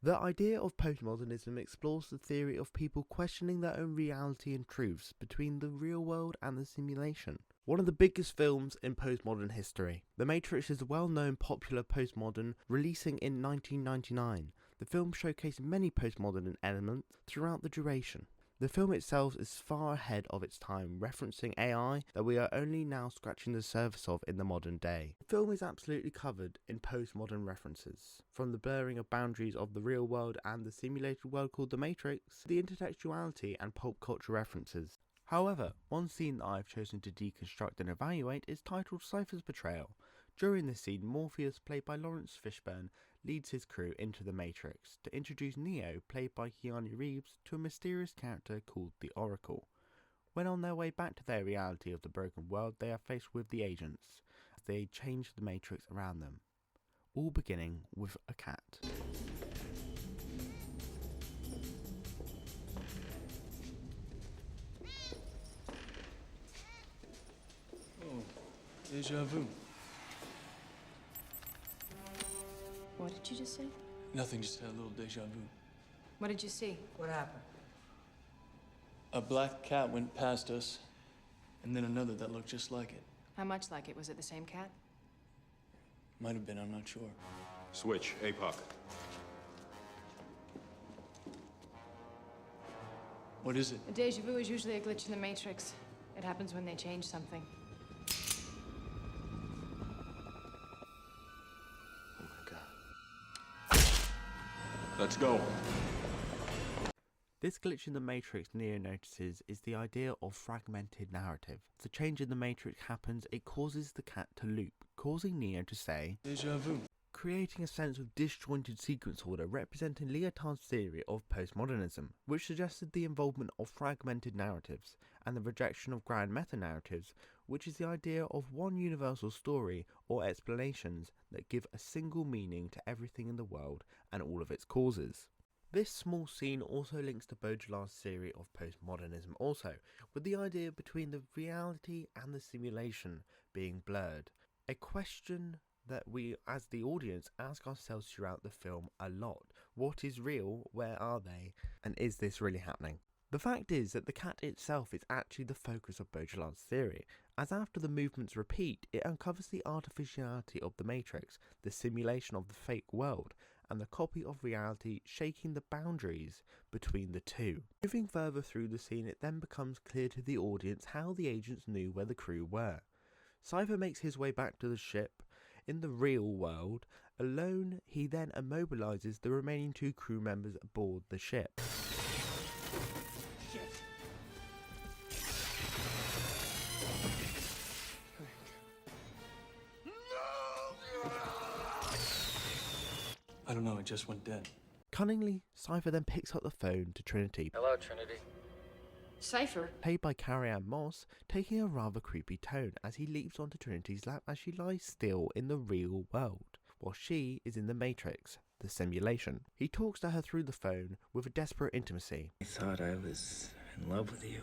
The idea of postmodernism explores the theory of people questioning their own reality and truths between the real world and the simulation. One of the biggest films in postmodern history, The Matrix is a well-known popular postmodern releasing in 1999. The film showcased many postmodern elements throughout the duration. The film itself is far ahead of its time, referencing AI that we are only now scratching the surface of in the modern day. The film is absolutely covered in postmodern references, from the blurring of boundaries of the real world and the simulated world called The Matrix, to the intertextuality and pulp culture references. However, one scene that I've chosen to deconstruct and evaluate is titled Cypher's Betrayal. During this scene, Morpheus, played by Lawrence Fishburne, leads his crew into the Matrix to introduce Neo, played by Keanu Reeves, to a mysterious character called the Oracle. When on their way back to their reality of the broken world, they are faced with the agents as they change the Matrix around them, all beginning with a cat. Oh, déjà vu. What did you just say? Nothing, just had a little déjà vu. What did you see? What happened? A black cat went past us, and then another that looked just like it. How much like it? Was it the same cat? Might have been, I'm not sure. Switch, APOC. What is it? A déjà vu is usually a glitch in the Matrix. It happens when they change something. Oh my god. Let's go. This glitch in the Matrix Neo notices is the idea of fragmented narrative. As the change in the Matrix happens, it causes the cat to loop, causing Neo to say, Déjà vu. creating a sense of disjointed sequence order representing Lyotard's theory of postmodernism, which suggested the involvement of fragmented narratives and the rejection of grand meta-narratives, which is the idea of one universal story or explanations that give a single meaning to everything in the world and all of its causes. This small scene also links to Baudrillard's theory of postmodernism also, with the idea between the reality and the simulation being blurred, a question that we as the audience ask ourselves throughout the film a lot. What is real? Where are they? And is this really happening? The fact is that the cat itself is actually the focus of Baudrillard's theory, as after the movements repeat, it uncovers the artificiality of the Matrix, the simulation of the fake world, and the copy of reality shaking the boundaries between the two. Moving further through the scene, it then becomes clear to the audience how the agents knew where the crew were. Cypher makes his way back to the ship in the real world. Alone, he then immobilizes the remaining two crew members aboard the ship. I don't know, it just went dead. Cunningly, Cypher then picks up the phone to Trinity, Hello, Trinity. Cypher? played by Carrie-Anne Moss, taking a rather creepy tone as he leaps onto Trinity's lap as she lies still in the real world, while she is in the Matrix, the simulation. He talks to her through the phone with a desperate intimacy, I thought I was in love with you.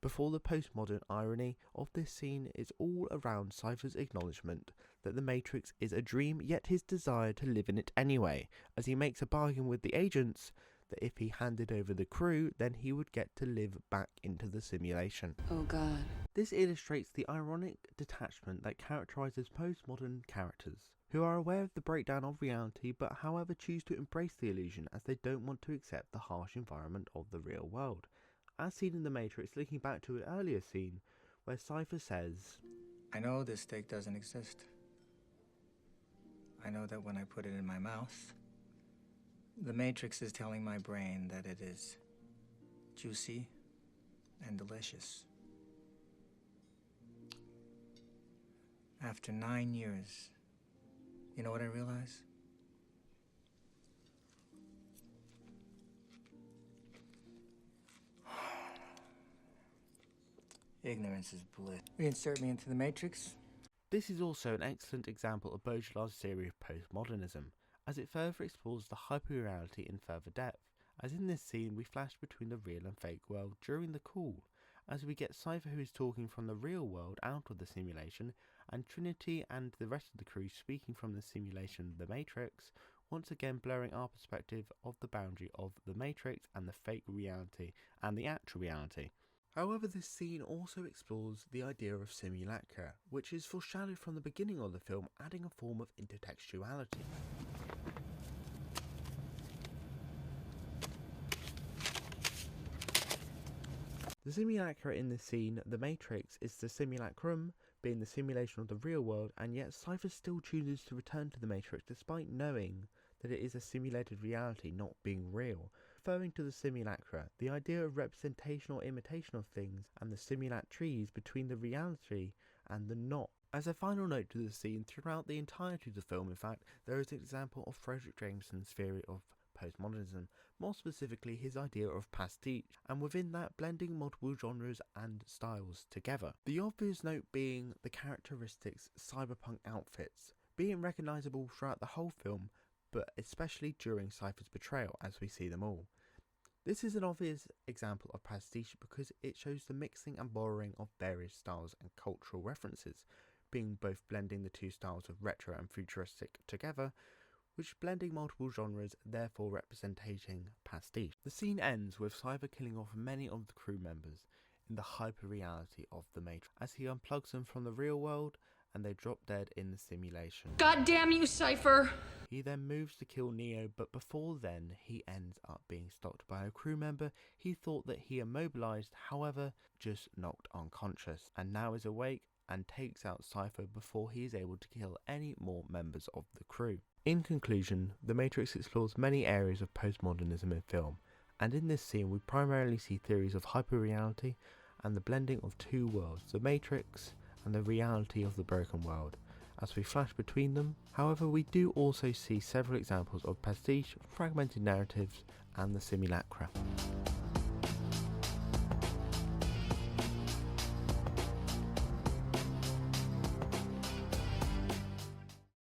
before the postmodern irony of this scene is all around Cypher's acknowledgement that the Matrix is a dream, yet his desire to live in it anyway, as he makes a bargain with the agents that if he handed over the crew, then he would get to live back into the simulation. Oh God. This illustrates the ironic detachment that characterises postmodern characters, who are aware of the breakdown of reality but however choose to embrace the illusion as they don't want to accept the harsh environment of the real world. As seen in The Matrix, linking back to an earlier scene where Cypher says, I know this steak doesn't exist. I know that when I put it in my mouth, the Matrix is telling my brain that it is juicy and delicious. After 9 years, you know what I realize? Ignorance is bliss. Reinsert me into the Matrix. This is also an excellent example of Baudrillard's theory of postmodernism, as it further explores the hyperreality in further depth, as in this scene we flash between the real and fake world during the call, as we get Cypher who is talking from the real world out of the simulation, and Trinity and the rest of the crew speaking from the simulation The Matrix, once again blurring our perspective of the boundary of the Matrix and the fake reality and the actual reality. However, this scene also explores the idea of simulacra, which is foreshadowed from the beginning of the film, adding a form of intertextuality. The simulacra in this scene, the Matrix, is the simulacrum, being the simulation of the real world, and yet Cypher still chooses to return to the Matrix despite knowing that it is a simulated reality, not being real. Referring to the simulacra, the idea of representation or imitation of things, and the similarities between the reality and the not. As a final note to the scene, throughout the entirety of the film, in fact, there is an example of Frederick Jameson's theory of postmodernism, more specifically his idea of pastiche, and within that blending multiple genres and styles together. The obvious note being the characteristics cyberpunk outfits, being recognisable throughout the whole film, but especially during Cypher's betrayal as we see them all. This is an obvious example of pastiche because it shows the mixing and borrowing of various styles and cultural references, being both blending the two styles of retro and futuristic together, which blending multiple genres, therefore representing pastiche. The scene ends with Cypher killing off many of the crew members in the hyper-reality of the Matrix, as he unplugs them from the real world and they drop dead in the simulation. God damn you, Cypher! He then moves to kill Neo, but before then he ends up being stopped by a crew member he thought that he immobilized, however just knocked unconscious, and now is awake and takes out Cypher before he is able to kill any more members of the crew. In conclusion, The Matrix explores many areas of postmodernism in film, and in this scene we primarily see theories of hyperreality and the blending of two worlds, the Matrix and the reality of the broken world, as we flash between them. However, we do also see several examples of pastiche, fragmented narratives, and the simulacra.